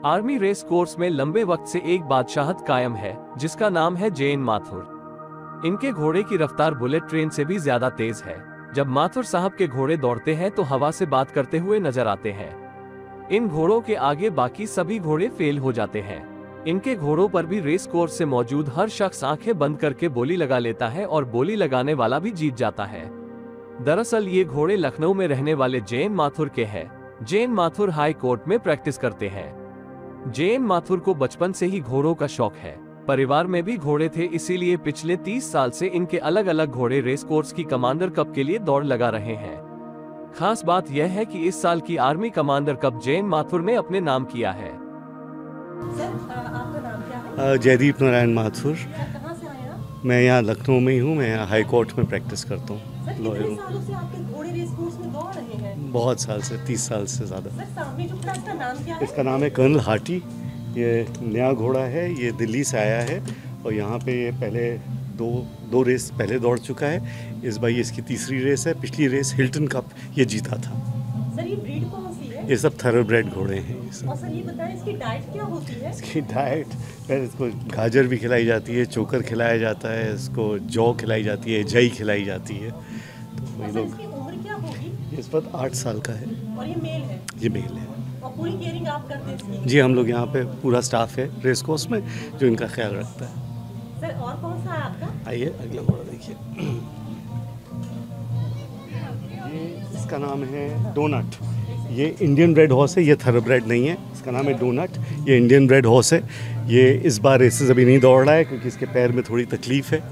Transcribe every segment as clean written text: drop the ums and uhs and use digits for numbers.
Army race course में लंबे वक्त से एक बादशाहत कायम है, जिसका नाम है जेन माथुर। इनके घोड़े की रफ्तार बुलेट ट्रेन से भी ज्यादा तेज है। जब माथुर साहब के घोड़े दौड़ते हैं तो हवा से बात करते हुए नजर आते हैं। इन घोड़ों के आगे बाकी सभी घोड़े फेल हो जाते हैं। इनके घोड़ों पर भी रेस कोर्स से मौजूद हर शख्स आंखें बंद करके बोली लगा लेता है और बोली लगाने वाला भी जीत जाता है। दरअसल ये घोड़े लखनऊ में रहने वाले जेन माथुर के हैं। जेन माथुर हाई कोर्ट में प्रैक्टिस करते हैं। जेन माथुर को बचपन से ही घोड़ों का शौक है। परिवार में भी घोड़े थे, इसीलिए पिछले 30 साल से इनके अलग अलग घोड़े रेस कोर्स की कमांडर कप के लिए दौड़ लगा रहे हैं। खास बात यह है कि इस साल की आर्मी कमांडर कप जेन माथुर ने अपने नाम किया है। सर, आपका नाम क्या है? जयदीप नारायण माथुर। कहाँ से आए आप? मैं यहाँ लखनऊ में ही हूँ। मैं यहाँ हाई कोर्ट में प्रैक्टिस करता हूँ। कितने सालों से आपके घोड़े रेस कोर्स में दौड़ रहे हैं? बहुत साल से, 30 साल से ज़्यादा। सर, सामने जो खड़ा है, इसका नाम क्या है? इसका नाम है कर्नल हार्टी। ये नया घोड़ा है, ये दिल्ली से आया है और यहाँ पे ये पहले दो रेस पहले दौड़ चुका है। इस बार ये इसकी तीसरी रेस है। पिछली रेस हिल्टन कप ये जीता था। सर, ये ब्रीड कौन सी है? ये सब थरोब्रेड घोड़े हैं ये सब। और सर, ये बताएं इसकी डाइट क्या होती है? इसकी डाइट पहले इसको गाजर भी खिलाई जाती है, चोकर खिलाया जाता है, इसको जौ खिलाई जाती है, जई खिलाई जाती है। तो वही लोग। इसकी उम्र क्या होगी? इस वक्त 8 साल का है। और ये मेल है? ये मेल है। और पूरी केयरिंग आप करते हैं इसकी? जी, हम लोग यहाँ पे पूरा स्टाफ है रेस कोर्स में जो इनका ख्याल रखता है। सर, और कौन सा है आपका? आइए अगला घोड़ा देखिए। ये इसका नाम है डोनट। ये इंडियन ब्रेड हॉर्स है, ये थरोब्रेड नहीं है। इसका नाम है डोनट। ये इंडियन ब्रेड हॉर्स है। ये इस बार रेसेस अभी नहीं दौड़ रहा है क्योंकि इसके पैर में थोड़ी तकलीफ है,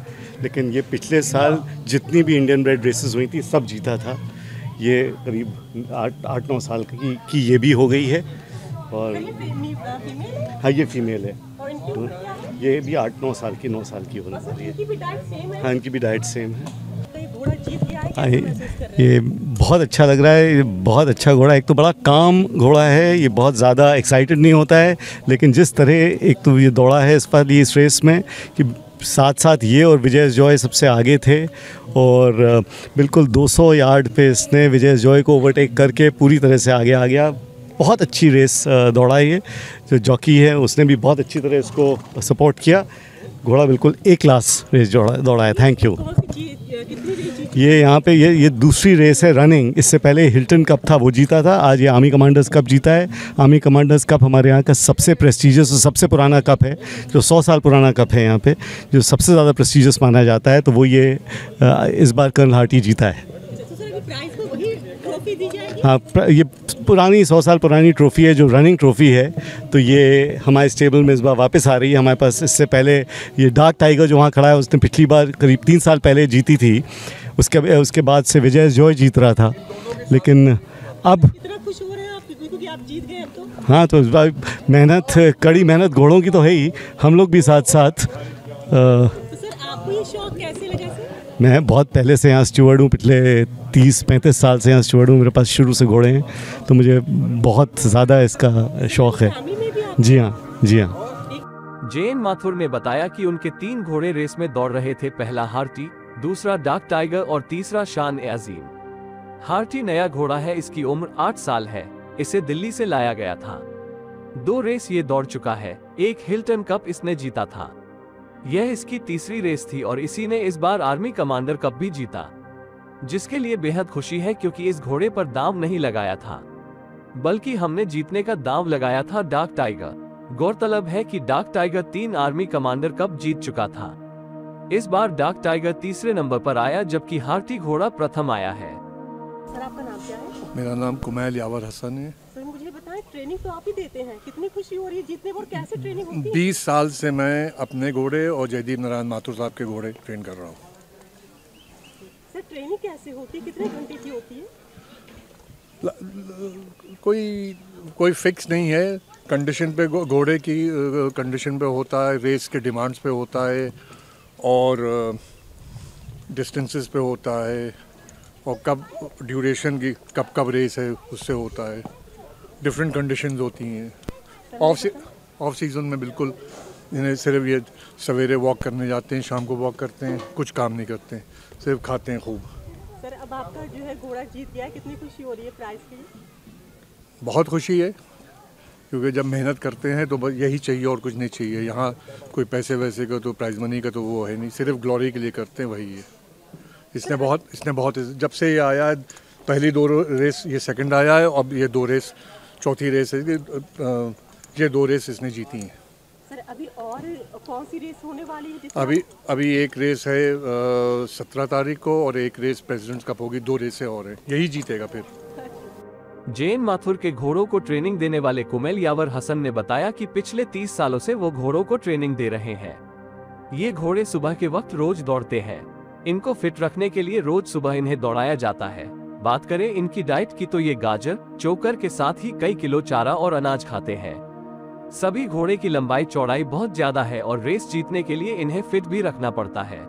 लेकिन ये पिछले साल जितनी भी इंडियन ब्रेड रेसेस हुई थी सब जीता था। ये करीब 8-9 साल की ये भी हो गई है। और फीमेल है? हाँ, ये फीमेल है। और इनकी उम्र क्या है? ये भी 8-9 साल की, 9 साल की होने वाली है। इनकी भी डाइट सेम है? हाँ, इनकी भी डाइट सेम है। तो ये घोड़ा जीत गया है, कैसे महसूस कर रहे हैं? ये बहुत अच्छा लग रहा है। ये बहुत अच्छा घोड़ा, एक तो बड़ा काम घोड़ा है। ये बहुत ज़्यादा एक्साइटेड नहीं होता है, लेकिन जिस तरह एक तो ये दौड़ा है इस पर इस रेस में कि साथ साथ ये और विजय जॉय सबसे आगे थे और बिल्कुल 200 यार्ड पे इसने विजय जॉय को ओवरटेक करके पूरी तरह से आगे आ गया। बहुत अच्छी रेस दौड़ा है। ये जो जॉकी है उसने भी बहुत अच्छी तरह इसको सपोर्ट किया। घोड़ा बिल्कुल एक क्लास रेस दौड़ा है। Thank you. ये यहाँ पे ये दूसरी रेस है रनिंग। इससे पहले हिल्टन कप था, वो जीता था। आज ये आर्मी कमांडर्स कप जीता है। आर्मी कमांडर्स कप हमारे यहाँ का सबसे प्रेस्टीजियस और सबसे पुराना कप है, जो 100 साल पुराना कप है यहाँ पे, जो सबसे ज़्यादा प्रेस्टीजियस माना जाता है। तो वो ये इस बार कर्नल हार्टी जीता है। हाँ, ये पुरानी 100 साल पुरानी ट्रॉफ़ी है जो रनिंग ट्रॉफ़ी है। तो ये हमारे स्टेबल में इस बार वापस आ रही है हमारे पास। इससे पहले ये डार्क टाइगर जो वहाँ खड़ा है उसने पिछली बार करीब 3 साल पहले जीती थी। उसके बाद से विजय जॉय जीत रहा था, लेकिन अब कितना खुश हो रहे हैं आप क्योंकि आप जीत गए अब तो? हाँ, तो इस बार कड़ी मेहनत घोड़ों की तो है ही, हम लोग भी साथ साथ। तो सर, आपको ये शौक कैसे लगा सर? मैं बहुत पहले से यहाँ स्टूअर्ड हूँ। पिछले 30-35 साल से यहाँ स्टूअर्ड हूँ। मेरे पास शुरू से घोड़े हैं, तो मुझे बहुत ज़्यादा इसका शौक़ है। जी हाँ, जी हाँ। जेन माथुर ने बताया कि उनके 3 घोड़े रेस में दौड़ रहे थे। पहला हार्टी, दूसरा डार्क टाइगर और तीसरा शान ए अजीम। हार्टी नया घोड़ा है, इसकी उम्र 8 साल है। इसे दिल्ली से लाया गया था। 2 रेस ये दौड़ चुका है। एक हिल्टन कप इसने जीता था। यह इसकी तीसरी रेस थी और इसी ने इस बार आर्मी कमांडर कप भी जीता, जिसके लिए बेहद खुशी है क्योंकि इस घोड़े पर दांव नहीं लगाया था, बल्कि हमने जीतने का दांव लगाया था डार्क टाइगर। गौरतलब है कि Dark Tiger 3 Army Commander Cup जीत चुका था। इस बार डार्क टाइगर तीसरे नंबर पर आया, जबकि हार्टी घोड़ा प्रथम आया है। सर, आपका नाम क्या है? मेरा नाम कुमैल यावर हसन है। सर, मुझे बताएं, ट्रेनिंग तो आप ही देते हैं, कितनी खुशी हो रही है जीतने पर? कैसे ट्रेनिंग होती है? 20 साल से मैं अपने घोड़े और जयदीप नारायण माथुर साहब के घोड़े ट्रेन कर रहा हूँ। सर, ट्रेनिंग कैसे होती है, कितने घंटे की होती है? कोई फिक्स नहीं है। कंडीशन पे, घोड़े की कंडीशन पे होता है, रेस के डिमांड्स पे होता है और डिस्टेंसेस पे होता है और कब ड्यूरेशन की कब रेस है उससे होता है। डिफरेंट कंडीशंस होती हैं। ऑफ सीज़न में बिल्कुल इन्हें सिर्फ ये सवेरे वॉक करने जाते हैं, शाम को वॉक करते हैं, कुछ काम नहीं करते हैं, सिर्फ खाते हैं खूब। सर, अब आपका जो है घोड़ा जीत गया है, कितनी खुशी हो रही है प्राइस की? बहुत खुशी है क्योंकि जब मेहनत करते हैं तो बस यही चाहिए और कुछ नहीं चाहिए। यहाँ कोई पैसे वैसे का तो प्राइज मनी का तो वो है नहीं, सिर्फ ग्लोरी के लिए करते हैं, वही है। इसने बहुत जब से ये आया है, पहली 2 रेस ये सेकंड आया है, अब ये 2 रेस चौथी रेस है, ये 2 रेस इसने जीती हैं। सर अभी और कौन सी रेस होने वाली है? अभी एक रेस है 17 तारीख को और एक रेस प्रेसिडेंट्स कप होगी, 2 रेसें और हैं, यही जीतेगा फिर। जेएन माथुर के घोड़ों को ट्रेनिंग देने वाले कुमेल यावर हसन ने बताया कि पिछले 30 सालों से वो घोड़ों को ट्रेनिंग दे रहे हैं। ये घोड़े सुबह के वक्त रोज दौड़ते हैं। इनको फिट रखने के लिए रोज सुबह इन्हें दौड़ाया जाता है। बात करें इनकी डाइट की तो ये गाजर, चोकर के साथ ही कई किलो चारा और अनाज खाते हैं। सभी घोड़े की लंबाई चौड़ाई बहुत ज्यादा है और रेस जीतने के लिए इन्हें फिट भी रखना पड़ता है।